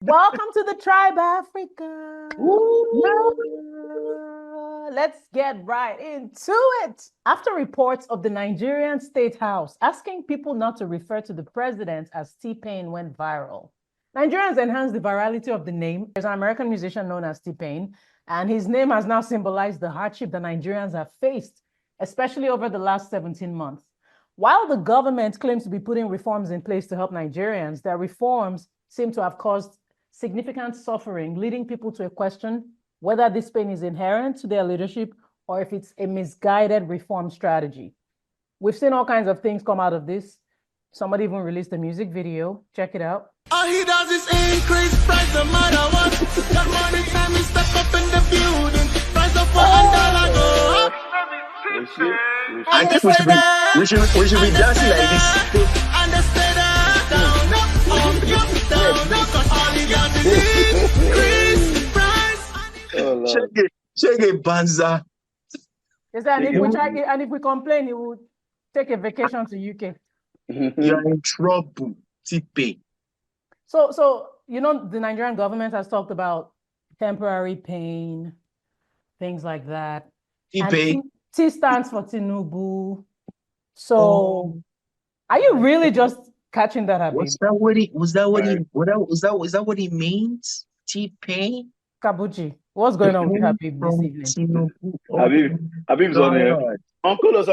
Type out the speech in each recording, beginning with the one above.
Welcome to the tribe, Africa. Let's get right into it. After reports of the Nigerian State House asking people not to refer to the president as T-Pain went viral, Nigerians enhanced the virality of the name. There's an American musician known as T-Pain, and his name has now symbolized the hardship that Nigerians have faced, especially over the last 17 months. While the government claims to be putting reforms in place to help Nigerians, their reforms seem to have caused significant suffering, leading people to a question whether this pain is inherent to their leadership or if it's a misguided reform strategy. We've seen all kinds of things come out of this. Somebody even released a music video. Check it out. All he does is increase price no matter what. That money time he step up in the building. Price of $1 go up. I think we should be dancing like this. And they stay there, down, up, cause all he does is increase price. Check it, Banza. Yes, and if we complain, he will take a vacation to UK. You're in trouble, T-Pain. So you know, the Nigerian government has talked about temporary pain, things like that. T-Pain. T stands for Tinubu. So, are you really just catching that, Habib? Was that what he means? T-Pain? Kabuchi, what's going on with Habib this evening? Habib's on here. Uncolos.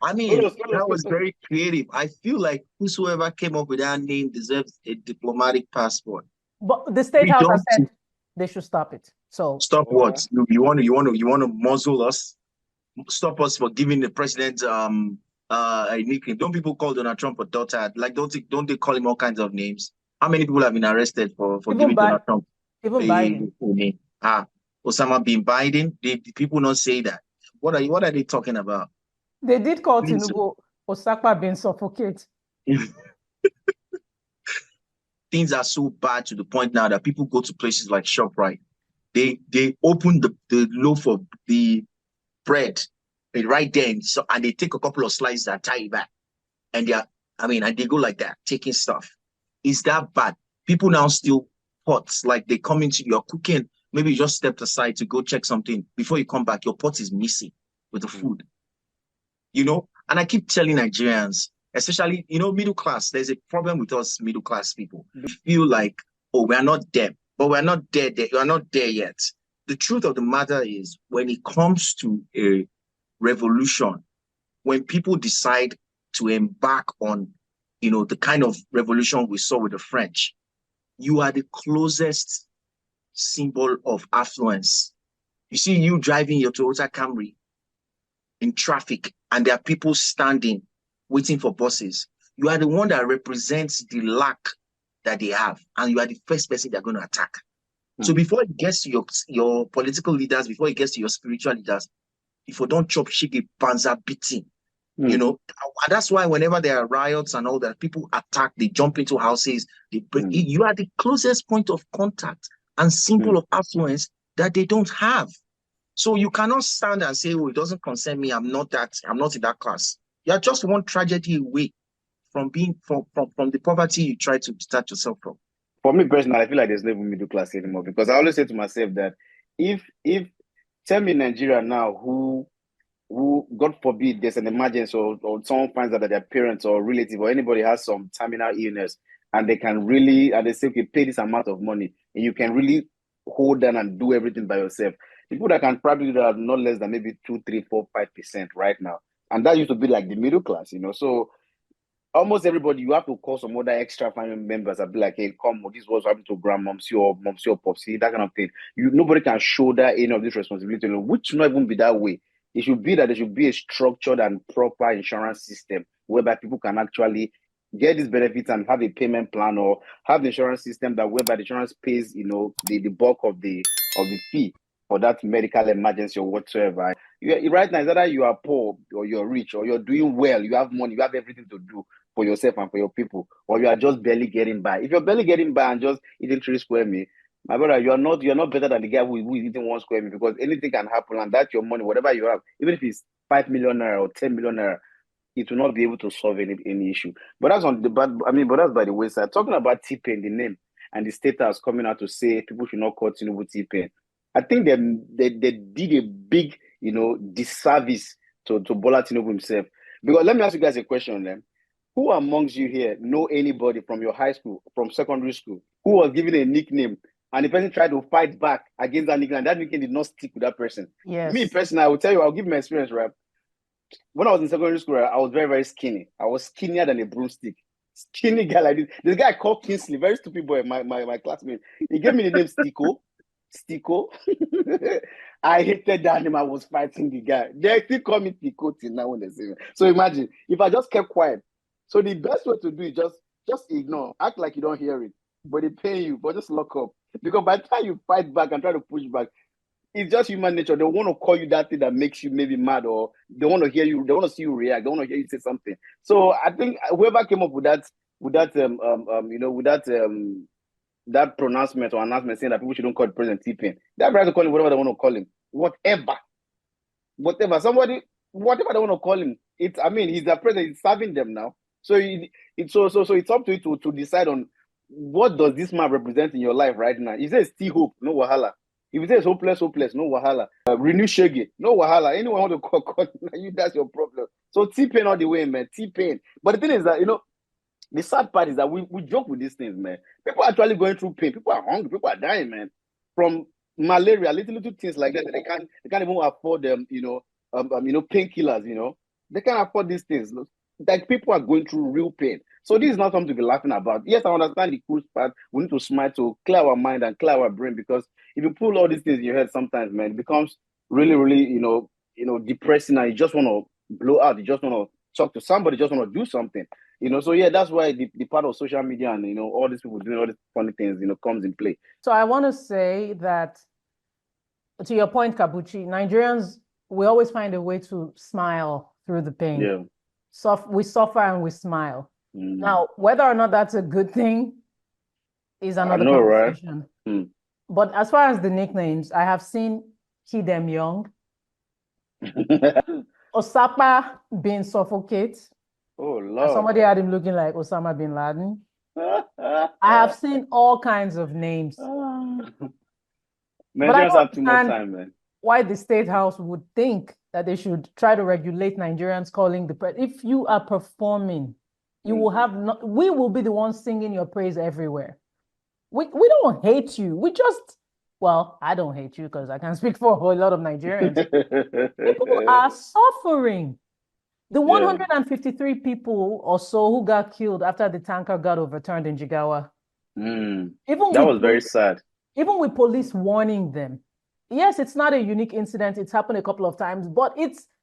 That was very creative. I feel like whosoever came up with that name deserves a diplomatic passport. But the State House has said they should stop it. So stop what? You want to muzzle us? Stop us for giving the president a nickname. Don't people call Donald Trump a dotard? Like don't they call him all kinds of names? How many people have been arrested for giving Donald Trump even Biden name? Osama bin Biden. The people not say that. What are they talking about? They did call Tinubu Osakpa bin suffocate. Things are so bad to the point now that people go to places like ShopRite. They open the loaf of the bread right there, and they take a couple of slices and tie it back, and they go like that, taking stuff. Is that bad? People now steal pots, like they come into your cooking. Maybe you just stepped aside to go check something. Before you come back, your pot is missing with the food. You know, and I keep telling Nigerians, especially, middle class, there's a problem with us middle class people. We feel like, we are not there, but we're not there. We are not there yet. The truth of the matter is, when it comes to a revolution, when people decide to embark on, the kind of revolution we saw with the French, you are the closest symbol of affluence. You see, you driving your Toyota Camry in traffic, and there are people standing, waiting for buses. You are the one that represents the lack that they have, and you are the first person they're going to attack. So before it gets to your political leaders, before it gets to your spiritual leaders, if you don't chop shiggy panza beating, that's why whenever there are riots and all that, people attack, they jump into houses, they bring you are the closest point of contact and symbol of affluence that they don't have. So you cannot stand and say, it doesn't concern me, I'm not in that class. You're just one tragedy away from being from the poverty you try to start yourself from. For me personally, I feel like there's no middle class anymore, because I always say to myself that if tell me Nigeria now who God forbid there's an emergency or someone finds out that their parents or relative or anybody has some terminal illness, and they can really, and they say, okay, pay this amount of money, and you can really hold down and do everything by yourself. People that can probably do that are not less than maybe 2, 3, 4, 5% right now. And that used to be like the middle class, So almost everybody, you have to call some other extra family members and be like, hey, come, this was happening to grandmomsy or momsy or popsy, that kind of thing. Nobody can shoulder any of this responsibility, which should not even be that way. It should be that there should be a structured and proper insurance system whereby people can actually get these benefits and have a payment plan, or have the insurance system that whereby the insurance pays, the bulk of the fee for that medical emergency or whatsoever. Right now, it's either you are poor or you're rich, or you're doing well, you have money, you have everything to do for yourself and for your people, or you are just barely getting by. If you're barely getting by and just eating 3 square meals, my brother, you're not better than the guy who is eating 1 square meal, because anything can happen, and that's your money, whatever you have, even if it's 5 million naira or 10 million naira, it will not be able to solve any issue. But that's on the but that's by the wayside. Talking about T-Pain, the name and the status coming out to say people should not call Tinubu T-Pain. I think they did a big, disservice to Bola Tinubu himself. Because let me ask you guys a question then. Who amongst you here know anybody from your high school, from secondary school, who was given a nickname and the person tried to fight back against that nickname and that nickname did not stick with that person? Yes. Me personally, I will tell you, I'll give my experience, right? When I was in secondary school, I was very, very skinny. I was skinnier than a broomstick. Skinny guy like this. This guy called Kingsley, very stupid boy, my classmate. He gave me the name Stico. Stico. I hated that name. I was fighting the guy. They still call me Tico till now when they say me. So imagine if I just kept quiet. So the best way to do is just ignore, act like you don't hear it, but they pay you, but just lock up. Because by the time you fight back and try to push back, it's just human nature. They want to call you that thing that makes you maybe mad, or they want to hear you, they want to see you react, they want to hear you say something. So I think whoever came up with that pronouncement or announcement saying that people shouldn't call the president T-Pain, they have right to call him whatever they want to call him. Whatever whatever they want to call him. He's the president, he's serving them now. So it's up to you to decide on what does this man represent in your life right now. He says still hope, no wahala. If he says hopeless, no wahala. Renew Shege, no wahala. Anyone want to call you, that's your problem. So T-Pain all the way, man. T-Pain. But the thing is that, the sad part is that we joke with these things, man. People are actually going through pain. People are hungry. People are dying, man. From malaria, little things like that. They can't even afford them, painkillers, They can't afford these things. Like, people are going through real pain. So this is not something to be laughing about. Yes, I understand the cool part. We need to smile to clear our mind and clear our brain, because if you pull all these things in your head sometimes, man, it becomes really, really, depressing, and you just want to blow out. You just want to talk to somebody, just want to do something. So yeah, that's why the part of social media and, all these people doing all these funny things, comes in play. So I want to say that, to your point, Kabuchi, Nigerians, we always find a way to smile through the pain. Yeah. We suffer and we smile. Now, whether or not that's a good thing is another conversation. Right? But as far as the nicknames, I have seen Kidem Young, Osapa being Suffocate. Oh, Lord. Somebody had him looking like Osama bin Laden. I have seen all kinds of names. Nigerians have too much time, man. Why the State House would think that they should try to regulate Nigerians calling the president. If you are performing, you will have we will be the ones singing your praise everywhere. We don't hate you. I don't hate you because I can speak for a whole lot of Nigerians. People are suffering. The 153 people or so who got killed after the tanker got overturned in Jigawa. That was very sad. Even with police warning them. Yes, it's not a unique incident. It's happened a couple of times, but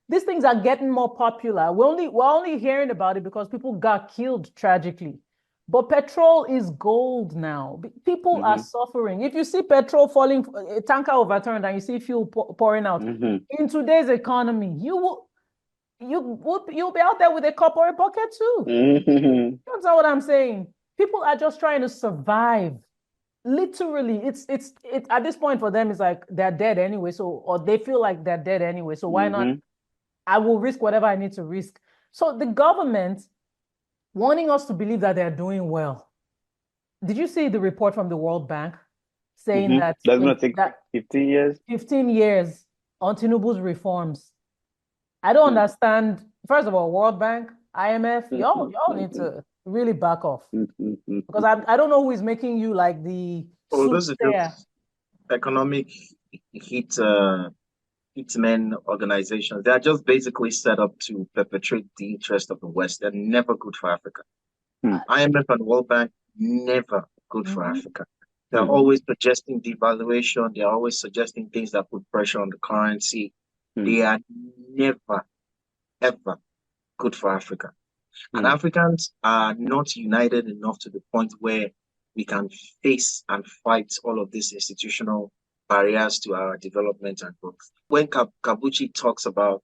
these things are getting more popular. We're only hearing about it because people got killed tragically. But petrol is gold now. People are suffering. If you see petrol falling, a tanker overturned, and you see fuel pouring out, in today's economy, you'll be out there with a cup or a bucket too. That's not what I'm saying. People are just trying to survive. Literally, it's at this point for them, it's like they're dead anyway. Or they feel like they're dead anyway. So why not? I will risk whatever I need to risk. So the government wanting us to believe that they're doing well. Did you see the report from the World Bank saying that that's going to take 15 years? 15 years on Tinubu's reforms. I don't understand. First of all, World Bank, IMF, y'all need to really back off, because I don't know who is making you like the those are just economic hitmen organizations. They are just basically set up to perpetrate the interest of the West. They're never good for Africa. IMF and World Bank, never good for Africa. They're always suggesting devaluation. They're always suggesting things that put pressure on the currency. They are never, ever good for Africa. And Africans are not united enough to the point where we can face and fight all of these institutional barriers to our development and growth. When Kabuchi talks about,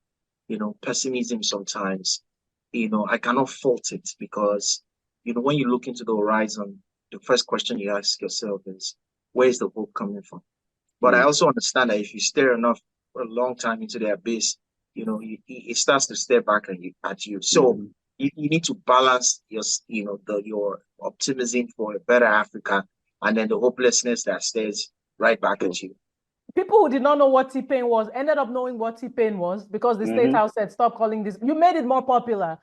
pessimism sometimes, I cannot fault it, because, when you look into the horizon, the first question you ask yourself is, where is the hope coming from? But I also understand that if you stare enough for a long time into the abyss, it starts to step back at you. So you need to balance your optimism for a better Africa, and then the hopelessness that stares right back at you. People who did not know what T-Pain was ended up knowing what T-Pain was because the State House said, stop calling this. You made it more popular.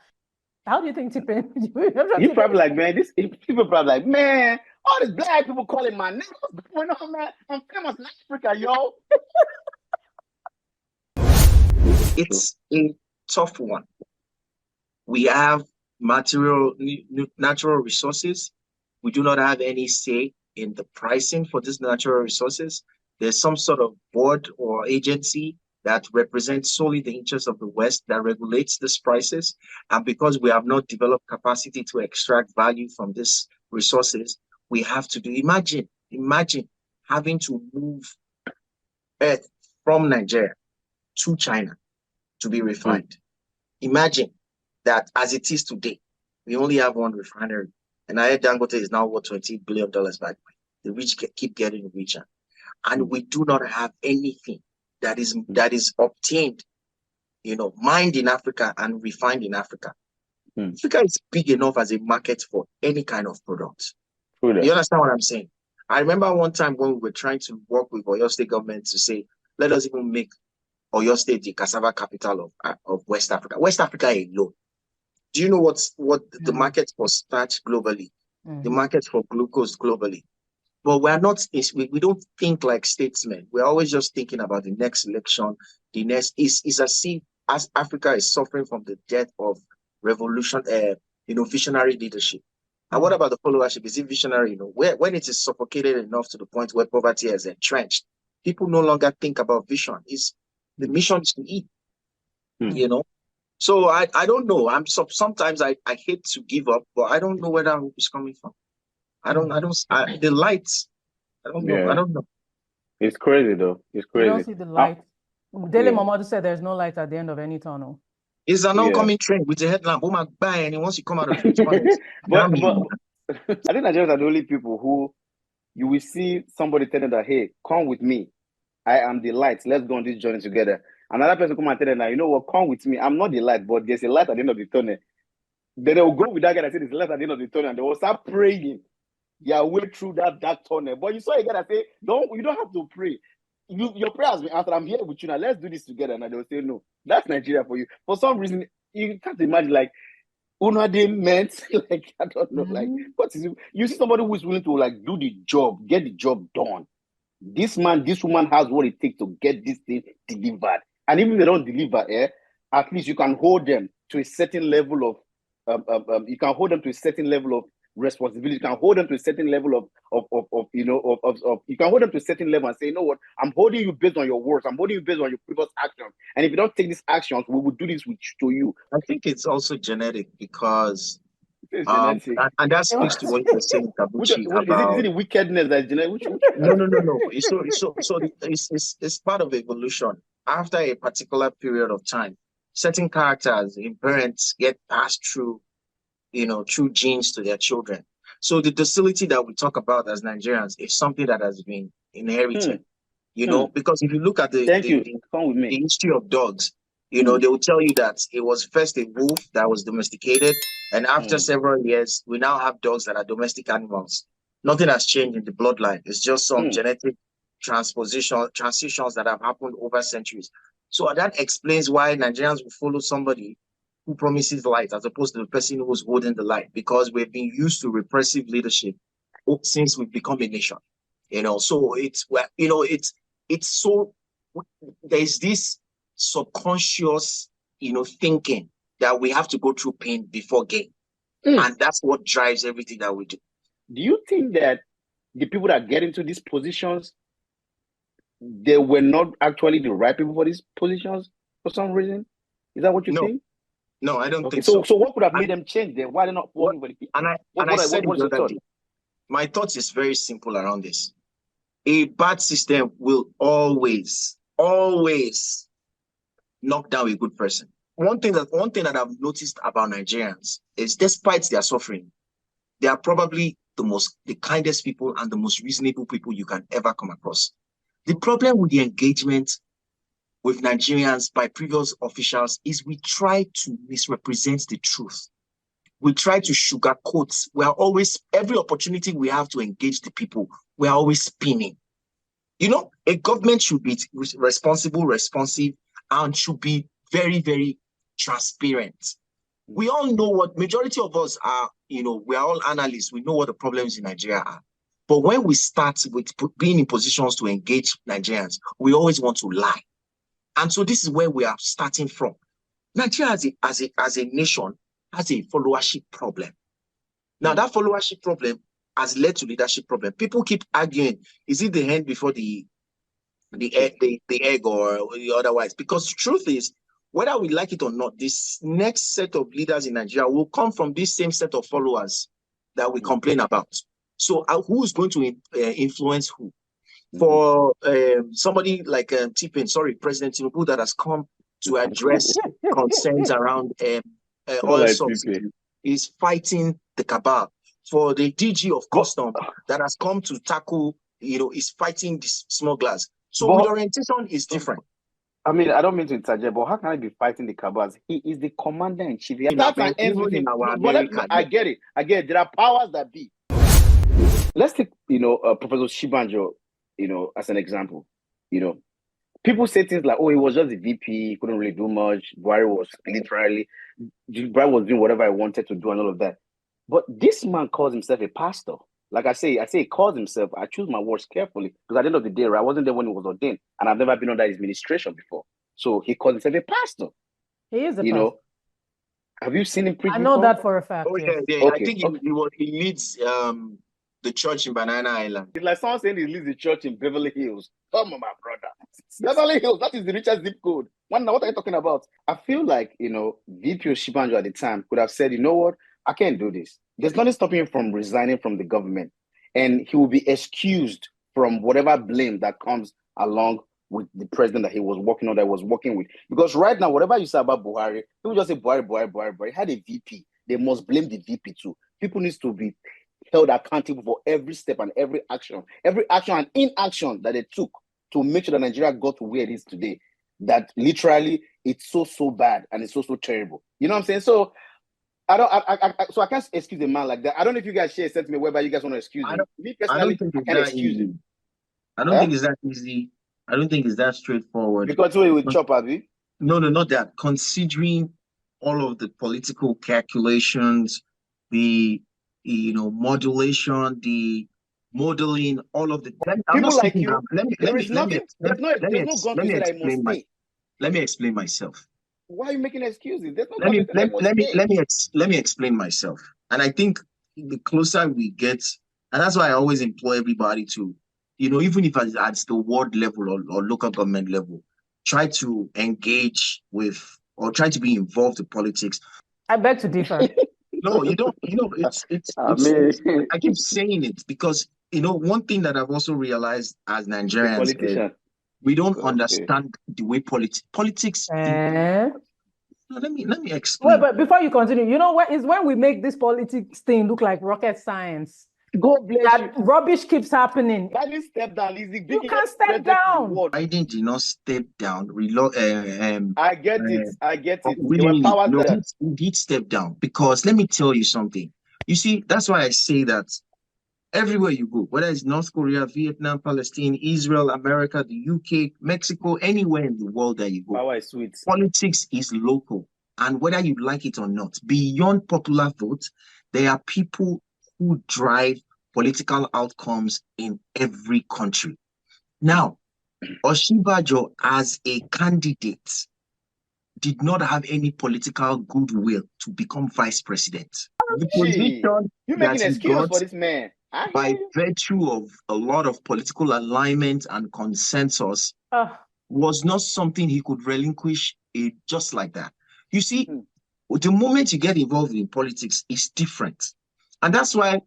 How do you think T-Pain? You probably like, man, people probably like, man, all these black people calling my name. What's going on, man? I'm famous in Africa, yo. It's a tough one. We have natural resources. We do not have any say in the pricing for these natural resources. There's some sort of board or agency that represents solely the interests of the West that regulates these prices. And because we have not developed capacity to extract value from these resources, we have to imagine having to move earth from Nigeria to China to be refined. Imagine that as it is today, we only have one refinery. And I heard Dangote is now worth $20 billion back. The rich keep getting richer. And we do not have anything that is obtained, mined in Africa and refined in Africa. Africa is big enough as a market for any kind of product. You understand what I'm saying? I remember one time when we were trying to work with Oyo State government to say, let us even make Oyo State the cassava capital of West Africa. West Africa alone. Do you know what the market for starch globally, the market for glucose globally? But we don't think like statesmen. We're always just thinking about the next election. The next is as if as Africa is suffering from the death of revolution, visionary leadership. And what about the followership? Is it visionary? When it is suffocated enough to the point where poverty is entrenched, people no longer think about vision. The mission is to eat, So I don't know. Sometimes I hate to give up, but I don't know where that hope is coming from. The lights. I don't know. I don't know. It's crazy though. It's crazy. You don't see the light. Dele Momodu said there's no light at the end of any tunnel. It's an oncoming train with a headlamp. Oh my God! And once you come out of it, but I think Nigerians are the only people who you will see somebody telling that, hey, come with me. I am the light. Let's go on this journey together. Another person come and tell them that, you know what, come with me. I'm not the light, but there's a light at the end of the tunnel. Then they will go with that guy that said there's a light at the end of the tunnel, and they will start praying their way through that dark tunnel. But you saw a guy that say, you don't have to pray. Your prayer has been answered. I'm here with you now. Let's do this together. And they will say, no, that's Nigeria for you. For some reason, you can't imagine, like, they meant, like, I don't know, like, what is it? You see somebody who is willing to, like, do the job, get the job done. This man, this woman has what it takes to get this thing delivered. And even if they don't deliver, at least you can hold them to a certain level of responsibility. You can hold them to a certain level you can hold them to a certain level and say, you know what, I'm holding you based on your words. I'm holding you based on your previous actions. And if you don't take these actions, we will do this to you. I think it's also genetic because and that speaks to what you're saying, Kabuchi, about... Is it the wickedness that is genetic? No. It's part of evolution. After a particular period of time, certain characters in parents get passed through, through genes to their children. So the docility that we talk about as Nigerians is something that has been inherited, because if you look at the history of dogs, they will tell you that it was first a wolf that was domesticated. And after several years, we now have dogs that are domestic animals. Nothing has changed in the bloodline. It's just some genetic transitions that have happened over centuries. So that explains why Nigerians will follow somebody who promises light as opposed to the person who's holding the light, because we've been used to repressive leadership since we've become a nation. So it's so there's this subconscious, thinking that we have to go through pain before gain. And that's what drives everything that we do. Do you think that the people that get into these positions, they were not actually the right people for these positions for some reason? Is that what you think? No, I don't think so. So what could have made them change then? Why they're not voting for the people? I said the other day, my thoughts is very simple around this. A bad system will always knock down a good person. One thing that I've noticed about Nigerians is, despite their suffering, they are probably the kindest people and the most reasonable people you can ever come across. The problem with the engagement with Nigerians by previous officials is we try to misrepresent the truth. We try to sugarcoat. We are always, every opportunity we have to engage the people, we are always spinning. You know, a government should be responsible, responsive, and should be very, very transparent. We all know what, majority of us are, you know, we are all analysts. We know what the problems in Nigeria are. But when we start with being in positions to engage Nigerians, we always want to lie. And so this is where we are starting from. Nigeria as a nation has a followership problem. Now, that followership problem has led to leadership problem. People keep arguing, is it the hen before the egg or otherwise? Because the truth is, whether we like it or not, this next set of leaders in Nigeria will come from this same set of followers that we complain about. So who is going to influence who? For somebody like President Tinubu that has come to address concerns around oil subsidy, is fighting the cabal. For the DG of Custom that has come to tackle, you know, is fighting these smugglers. So the orientation is different. I mean, I don't mean to interject, but how can I be fighting the cabals? He is the commander in chief. I get it. There are powers that be. Let's take, Professor Shibanjo, as an example. People say things like, oh, he was just the VP, he couldn't really do much. Buhari was doing whatever I wanted to do and all of that. But this man calls himself a pastor. Like I say he calls himself. I choose my words carefully because at the end of the day, I wasn't there when he was ordained, and I've never been under his administration before. So he calls himself a pastor. He is a pastor. Have you seen him preach? I know that for a fact. Oh yeah, yeah. Okay. I think he leads the church in Banana Island. It's like someone saying he leads the church in Beverly Hills. Come on, my brother. Beverly Hills, that is the richest zip code. What are you talking about? I feel like, VP Shibanjo at the time could have said, you know what? I can't do this. There's nothing stopping him from resigning from the government. And he will be excused from whatever blame that comes along with the president that he was working with. Because right now, whatever you say about Buhari, people just say Buhari. He had a VP. They must blame the VP too. People need to be held accountable for every step and every action and inaction that they took to make sure that Nigeria got to where it is today. That literally it's so bad and it's so terrible. You know what I'm saying? So I can't excuse a man like that. I don't know if you guys share a sentiment whereby you guys want to excuse him. Me personally, I can't excuse him. I don't think it's that easy. I don't think it's that straightforward. Because we would chop, Abby. No, not that. Considering all of the political calculations, the modulation, the modeling, all of the people like you. There's no gun to say that I must stay. Let me explain myself. Why are you making excuses? Let me explain myself. And I think the closer we get, and that's why I always employ everybody to, even if at the ward level or local government level, try to engage with or try to be involved in politics. I beg to differ. No, you don't. I keep saying it because one thing that I've also realized as Nigerians is we don't understand the way politics. Let me explain. But before you continue, what is when we make this politics thing look like rocket science. God bless that you. Rubbish keeps happening. That is step down, Lizzie. You can't step down. Biden did not step down. I get it. He did step down because let me tell you something. You see, that's why I say that everywhere you go, whether it's North Korea, Vietnam, Palestine, Israel, America, the UK, Mexico, anywhere in the world that you go, politics is local. And whether you like it or not, beyond popular vote, there are people who drive political outcomes in every country. Now, Osinbajo as a candidate did not have any political goodwill to become vice president. You're making an excuse for this man. By virtue of a lot of political alignment and consensus, was not something he could relinquish just like that. You see, the moment you get involved in politics, it's different. And that's why,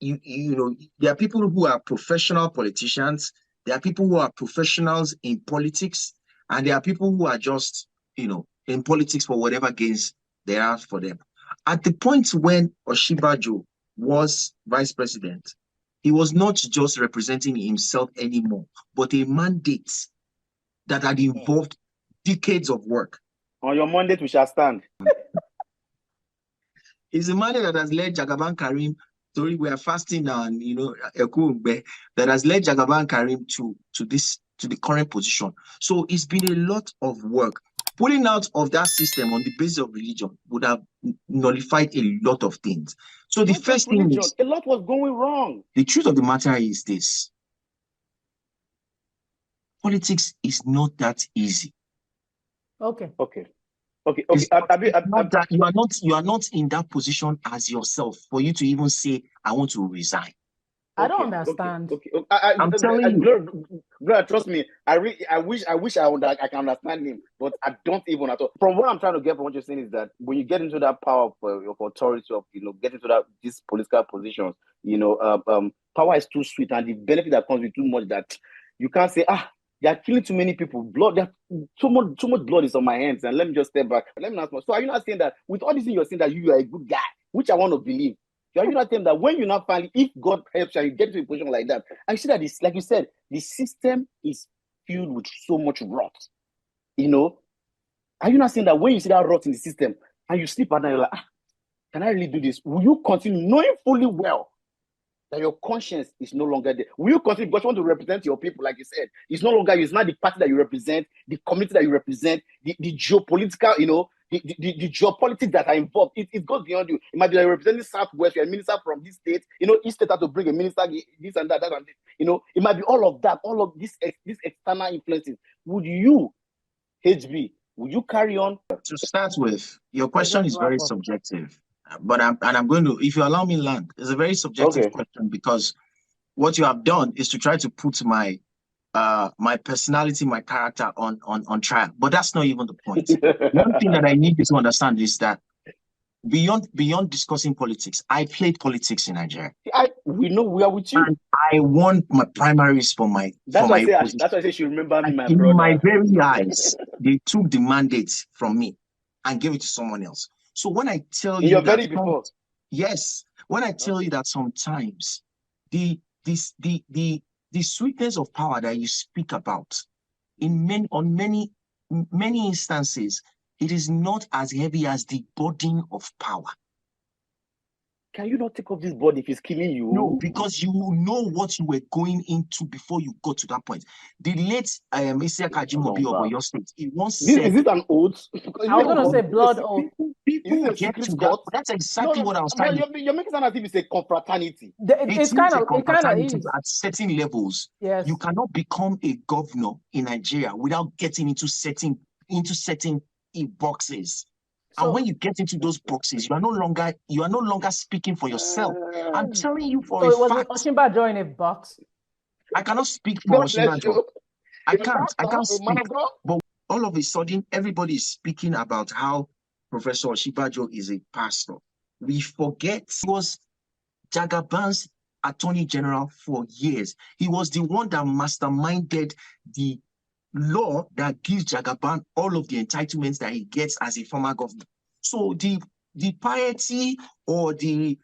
there are people who are professional politicians, there are people who are professionals in politics, and there are people who are just, in politics for whatever gains there are for them. At the point when Osinbajo was vice president, he was not just representing himself anymore, but a mandate that had involved decades of work. On your mandate, we shall stand. He's the man that has led Jagaban Karim. Sorry, we are fasting now, and that has led Jagaban Karim to the current position. So it's been a lot of work. Pulling out of that system on the basis of religion would have nullified a lot of things. So the first thing is, a lot was going wrong. The truth of the matter is this: politics is not that easy. Okay. You are not in that position as yourself for you to even say, I want to resign. I don't understand. I'm telling you. Gloria, trust me. I wish I can understand him, but I don't even at all. From what I'm trying to get from what you're saying is that when you get into that power of authority, of get into these political positions, power is too sweet, and the benefit that comes with too much that you can't say, they are killing too many people. Blood, too much blood is on my hands, and let me just step back. Let me ask myself. So are you not saying that with all this thing you're saying that you are a good guy, which I want to believe? Are you not saying that when you not finally, if God helps you, and you get to a position like that, and you see that this, like you said, the system is filled with so much rot. Are you not saying that when you see that rot in the system and you sleep at night, you're like, can I really do this? Will you continue knowing fully well that your conscience is no longer there? Will you continue because you want to represent your people, like you said? It's no longer, it's not the party that you represent, the community that you represent, the geopolitical, the geopolitics that are involved. It goes beyond you. It might be like representing Southwest, you're a minister from this state, each state has to bring a minister, this and that and this. It might be all of that, all of these external influences. Would you, HB, would you carry on? To start with, your question is very subjective. But I'm going to, if you allow me land, it's a very subjective question, because what you have done is to try to put my personality, my character on trial. But that's not even the point. One thing that I need you to understand is that beyond discussing politics, I played politics in Nigeria. We know, we are with you. And I won my primaries for my. That's why I say she remember me, my brother. In my very eyes, they took the mandate from me and gave it to someone else. So when I tell you that, yes, when I tell you that sometimes the sweetness of power that you speak about on many instances, it is not as heavy as the burden of power. Can you not take off this body if it's killing you? No, because you know what you were going into before you got to that point. The late Isiaka Ajimobi of your state, he once said... Is it an oath? I was going to say blood oath. People get to that. That's exactly what I was trying to... You're making it sound as if it's a confraternity. It's kind of is. At certain levels, you cannot become a governor in Nigeria without getting into certain boxes. And when you get into those boxes, you are no longer speaking for yourself. I'm telling you for a fact. Was Osinbajo in a box? I cannot speak for Osinbajo. I can't speak. But all of a sudden, everybody is speaking about how Professor Osinbajo is a pastor. We forget he was Jagaban's Attorney General for years. He was the one that masterminded the law that gives Jagaban all of the entitlements that he gets as a former governor. So the piety or the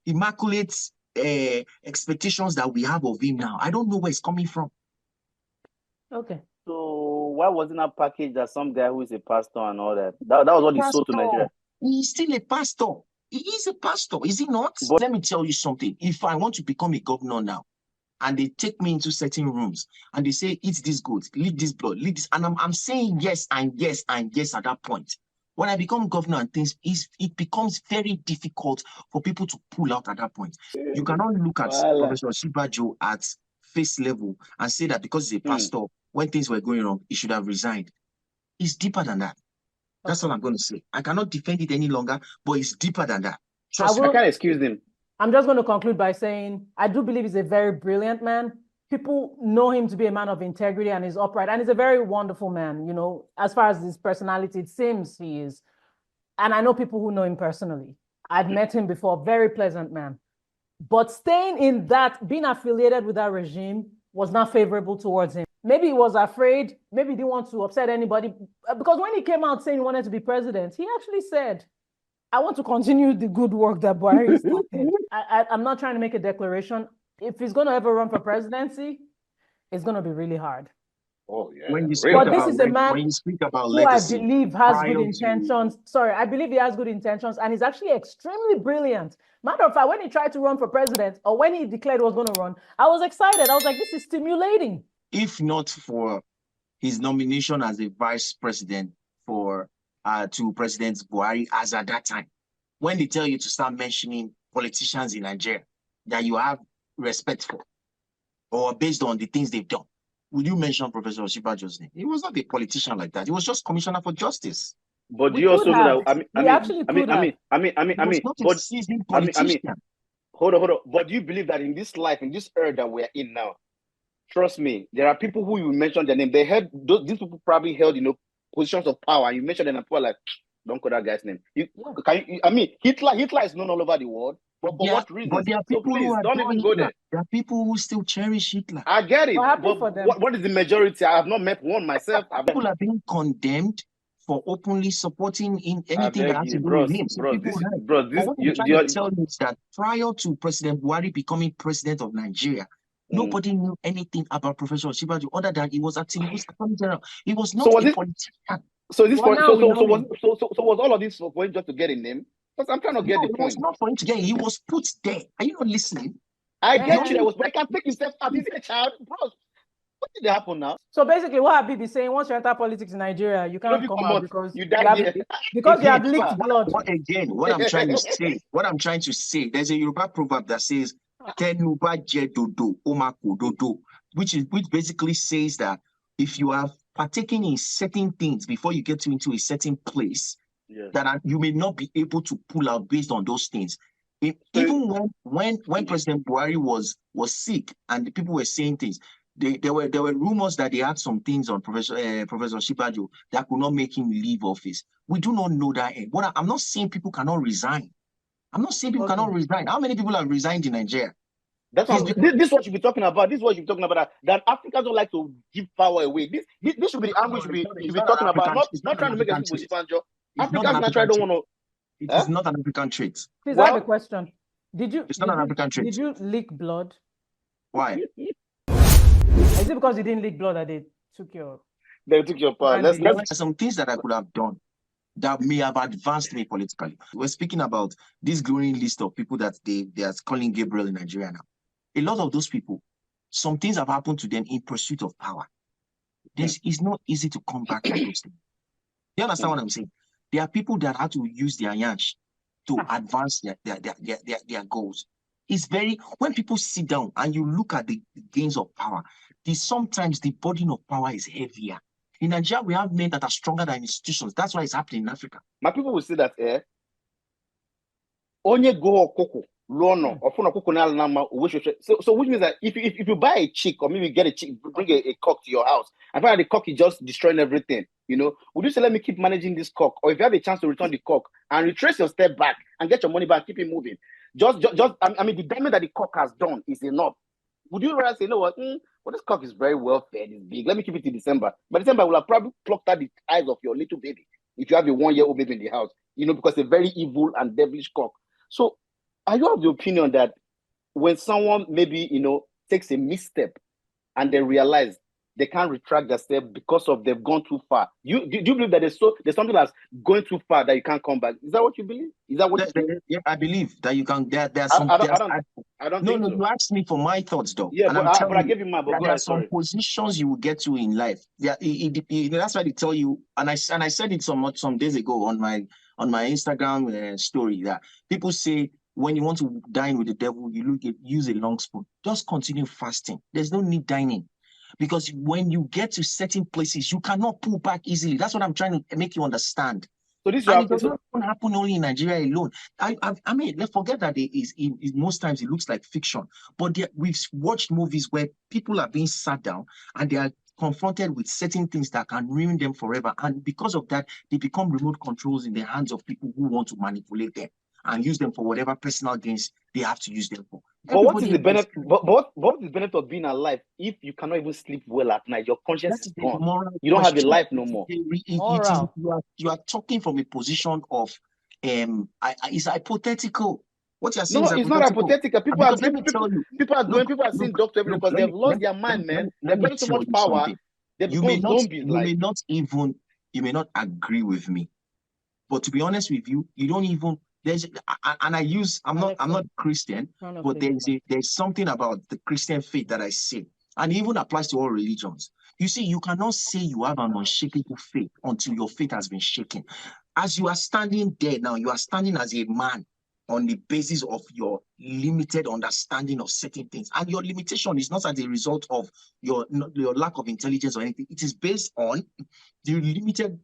immaculate expectations that we have of him now, I don't know where it's coming from. Okay. So why wasn't that package that some guy who is a pastor and all that? That was what he sold to Nigeria. He's still a pastor. He is a pastor, is he not? But let me tell you something. If I want to become a governor now, and they take me into certain rooms and they say, eat this goat, lick this blood, lick this. And I'm saying yes and yes and yes at that point. When I become governor and things, it becomes very difficult for people to pull out at that point. You cannot look at Professor Osinbajo at face level and say that because he's a pastor, when things were going wrong, he should have resigned. It's deeper than that. That's all I'm going to say. I cannot defend it any longer, but it's deeper than that. Trust me, I can't excuse him. I'm just going to conclude by saying, I do believe he's a very brilliant man. People know him to be a man of integrity and he's upright. And he's a very wonderful man, as far as his personality, it seems he is. And I know people who know him personally. I've met him before, very pleasant man. But staying in that, being affiliated with that regime was not favorable towards him. Maybe he was afraid, maybe he didn't want to upset anybody. Because when he came out saying he wanted to be president, he actually said, I want to continue the good work that Buhari started. I'm not trying to make a declaration. If he's going to ever run for presidency, it's going to be really hard. Oh yeah, when you speak really. But this about is a man when you speak about who I legacy, believe has prior good to intentions. Sorry, I believe he has good intentions and he's actually extremely brilliant. Matter of fact, when he tried to run for president or when he declared he was going to run, I was excited. I was like, this is stimulating. if not for his nomination as a vice president for to President Buhari as at that time, when they tell you to start mentioning politicians in Nigeria that you have respect for, or based on the things they've done, will you mention Professor Oshibajo's name? He was not a politician like that. He was just Commissioner for Justice. But We you could also know have. that We actually could have. He was not a but seasoned I mean, politician. hold on. But do you believe that in this life, in this era that we're in now, trust me, there are people who you mention their name. They had these people probably held, positions of power. And you mention them and people are like, don't call that guy's name. Hitler is known all over the world. But for what reasons? But there are So people please who are don't even go there. There are people who still cherish Hitler. I get it. We're happy But for them. what is the majority? I have not met one myself. People are being condemned for openly supporting in anything that has to do with him. So what I'm trying to tell you is that prior to President Buhari becoming president of Nigeria, nobody knew anything about Professor Oshibajo other than he was at Tinubu's attorney general. He was not a politician. Was all of this for him just to get a name? Because I'm trying to get the point. It was not for him to get. He was put there. Are you not listening? I get you. But I can take himself out. He's a child, bro. What did happen now? So basically, what Habib is saying, once you enter politics in Nigeria, you can't come out because you have leaked blood. What I'm trying to say, there's a Yoruba proverb that says, which basically says that if you are partaking in certain things before you get into a certain place, that you may not be able to pull out based on those things. Even when President Buhari was sick and the people were saying things, there were rumors that they had some things on Professor Oshibajo that could not make him leave office. We do not know that. I'm not saying people cannot resign. I'm not saying people cannot resign. How many people have resigned in Nigeria? This is what you be talking about. This is what you be talking about. That Africans don't like to give power away. This should be the angle you should be talking about. Not trying to make us Oshibajo. Africans naturally don't want to. It is not an African trait. Please, I have a question. It's not an African trait. Did you leak blood? Why? Is it because you didn't leak blood that they took your power? There's some things that I could have done that may have advanced me politically. We're speaking about this growing list of people that they are calling Gabriel in Nigeria now. A lot of those people, some things have happened to them in pursuit of power. It's not easy to come back from those things. You understand what I'm saying? There are people that have to use their yansh to advance their goals. It's when people sit down and you look at the gains of power, sometimes the burden of power is heavier. In Nigeria, we have men that are stronger than institutions. That's why it's happening in Africa. My people will say that, onye go koko, lono, so which means that if you buy a chick or maybe get a chick, bring a cock to your house, and find the cock is just destroying everything, would you say, let me keep managing this cock? Or if you have a chance to return the cock and retrace your step back and get your money back, keep it moving. The damage that the cock has done is enough. Would you rather say, you know what? Well, this cock is very well fed, it's big. Let me keep it till December. By December, I will have probably plucked out the eyes of your little baby. If you have a 1-year-old baby in the house, because it's a very evil and devilish cock. So, are you of the opinion that when someone maybe, takes a misstep and they realize they can't retract their step because of they've gone too far? Do you believe that there's something that's going too far that you can't come back? Is that what you believe? Is that what you believe? Yeah, I believe that you can. There's some. I don't think so. You asked me for my thoughts, though. Yeah, but I gave you my. There are some positions you will get to in life. That's why they tell you, and I said it some days ago on my Instagram story that people say when you want to dine with the devil, use a long spoon. Just continue fasting. There's no need dining. Because when you get to certain places, you cannot pull back easily. That's what I'm trying to make you understand. So it does not happen only in Nigeria alone. I mean, let's forget that most times it looks like fiction. But we've watched movies where people are being sat down and they are confronted with certain things that can ruin them forever. And because of that, they become remote controls in the hands of people who want to manipulate them and use them for whatever personal gains they have to use them for. But what is the benefit? What is the benefit of being alive if you cannot even sleep well at night? Your conscience is gone. You don't have a life no more. You are talking from a position of it's hypothetical. What you're saying is it's not hypothetical. People are seeing doctors every day because they've lost their mind, man. They've got so much power. They You may become not, zombies. you may not agree with me, but to be honest with you, you don't even I'm not Christian, but there's something about the Christian faith that I say, and it even applies to all religions. You see, you cannot say you have an unshakable faith until your faith has been shaken. As you are standing there now, you are standing as a man on the basis of your limited understanding of certain things. And your limitation is not as a result of your lack of intelligence or anything. It is based on the limited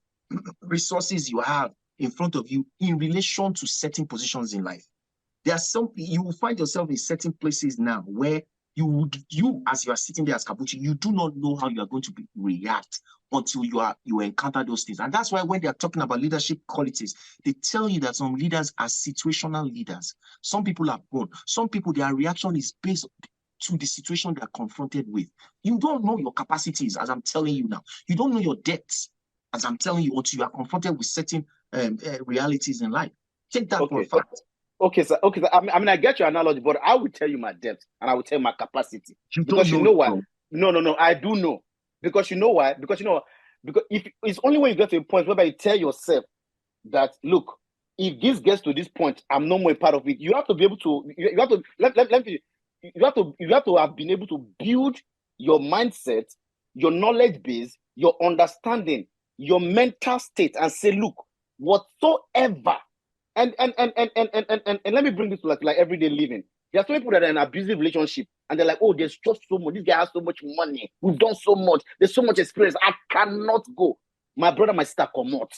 resources you have in front of you in relation to certain positions in life. There are some, you will find yourself in certain places now where you as you are sitting there as Kabuchi, you do not know how you are going to react until you encounter those things. And that's why when they are talking about leadership qualities, they tell you that some leaders are situational leaders. Some people are born. Some people, their reaction is based to the situation they're confronted with. You don't know your capacities, as I'm telling you now. You don't know your depths, as I'm telling you, until you are confronted with certain realities in life. Take that for a fact. Okay, sir. Okay, sir. I mean, I get your analogy, but I will tell you my depth and I will tell you my capacity. Because you know why? No. I do know. Because you know why? Because if it's only when you get to a point whereby you tell yourself that, look, if this gets to this point, I'm no more a part of it. You have to be able to. You have to you have to have been able to build your mindset, your knowledge base, your understanding, your mental state, and say, look, whatsoever. And let me bring this to like everyday living. There are some people that are in an abusive relationship and they're like, oh, there's just so much. This guy has so much money. We've done so much. There's so much experience. I cannot go. My brother, my sister, come out.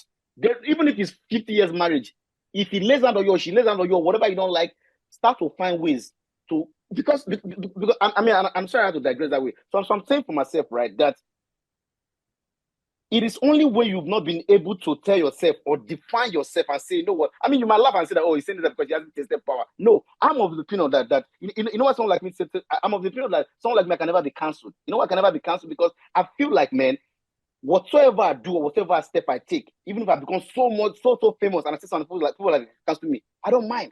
Even if it's 50 years marriage, if he lays down on you or she lays down on you, whatever you don't like, start to find ways to, because I'm sorry I have to digress that way. So I'm saying for myself, right, that it is only when you've not been able to tell yourself or define yourself and say, you know what? I mean, you might laugh and say that, oh, he's saying that because he hasn't tasted power. No, I'm of the opinion that you know what someone like me said. I'm of the opinion that someone like me can never be cancelled. You know why I can never be cancelled? Because I feel like, man, whatsoever I do or whatever step I take, even if I become so famous and I see some people like cancel me, I don't mind.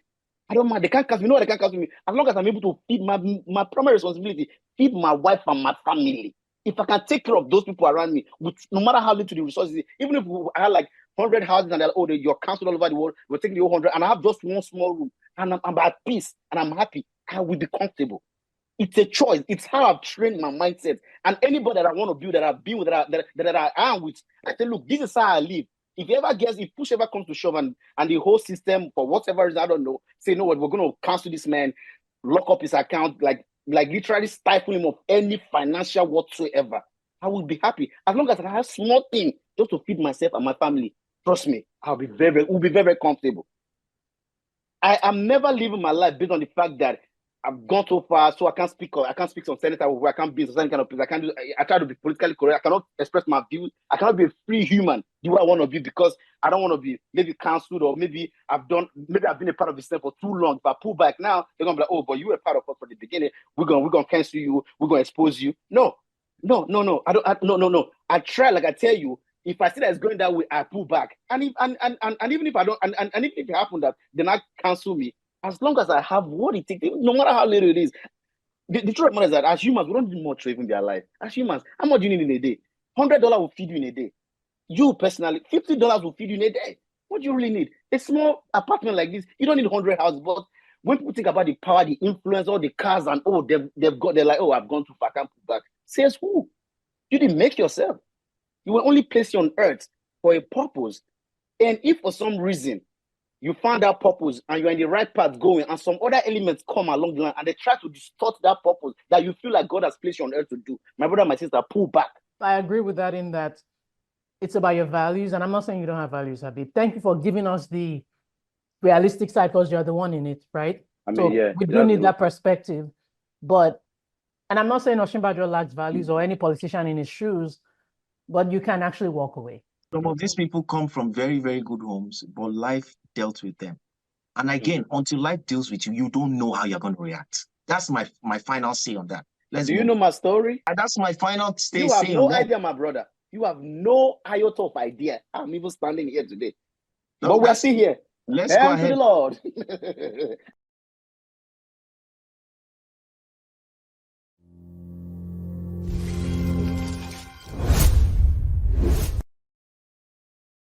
They can't cancel me. You know what? They can't cancel me as long as I'm able to feed my primary responsibility, feed my wife and my family. If I can take care of those people around me, with no matter how little the resources, even if I had like 100 houses and they're like, oh, you're cancelled all over the world, we're taking the whole 100, and I have just one small room, and I'm at peace and I'm happy, I will be comfortable. It's a choice. It's how I've trained my mindset. And anybody that I want to build, that I've been with, that I am with, I say, look, this is how I live. If push ever comes to shove and the whole system, for whatever reason, I don't know, say, you know what, we're going to cancel this man, lock up his account, like literally stifle him of any financial whatsoever, I will be happy. As long as I have small thing just to feed myself and my family, trust me, we'll be very, very comfortable. I am never living my life based on the fact that I've gone so far, so I can't speak on senator where I can't be in some kind of place. I try to be politically correct. I cannot express my views. I cannot be a free human, the way I want to be, because I don't want to be maybe cancelled, or maybe I've been a part of the system for too long. If I pull back now, they're gonna be like, oh, but you were part of us from the beginning. We're gonna cancel you. We're gonna expose you. No. No. I try, like I tell you. If I see that it's going that way, I pull back. And even if I don't, and even if it happens that they not cancel me, as long as I have what it takes, no matter how little it is. The truth of the matter is that as humans, we don't need much to even be alive. As humans, how much do you need in a day? $100 will feed you in a day. You personally, $50 will feed you in a day. What do you really need? A small apartment like this, you don't need 100 houses. But when people think about the power, the influence, all the cars, and they're like, oh, I've gone too far, I can't pull back. Says who? You didn't make yourself. You were only placed on earth for a purpose. And if for some reason you found that purpose and you're in the right path going, and some other elements come along the line and they try to distort that purpose that you feel like God has placed you on earth to do, my brother, my sister, pull back. I agree with that, in that it's about your values. And I'm not saying you don't have values, Habib. Thank you for giving us the realistic side, because you're the one in it, right? We do need that perspective. And I'm not saying Osinbajo lacks values or any politician in his shoes, but you can actually walk away. Some of these people come from very, very good homes, but life dealt with them. And again, until life deals with you, you don't know how you're going to react. That's my final say on that. Do you know my story? And that's my final say. You have no idea, my brother. You have no iota of idea. I'm even standing here today. But we're still here. Let's go ahead. To the Lord.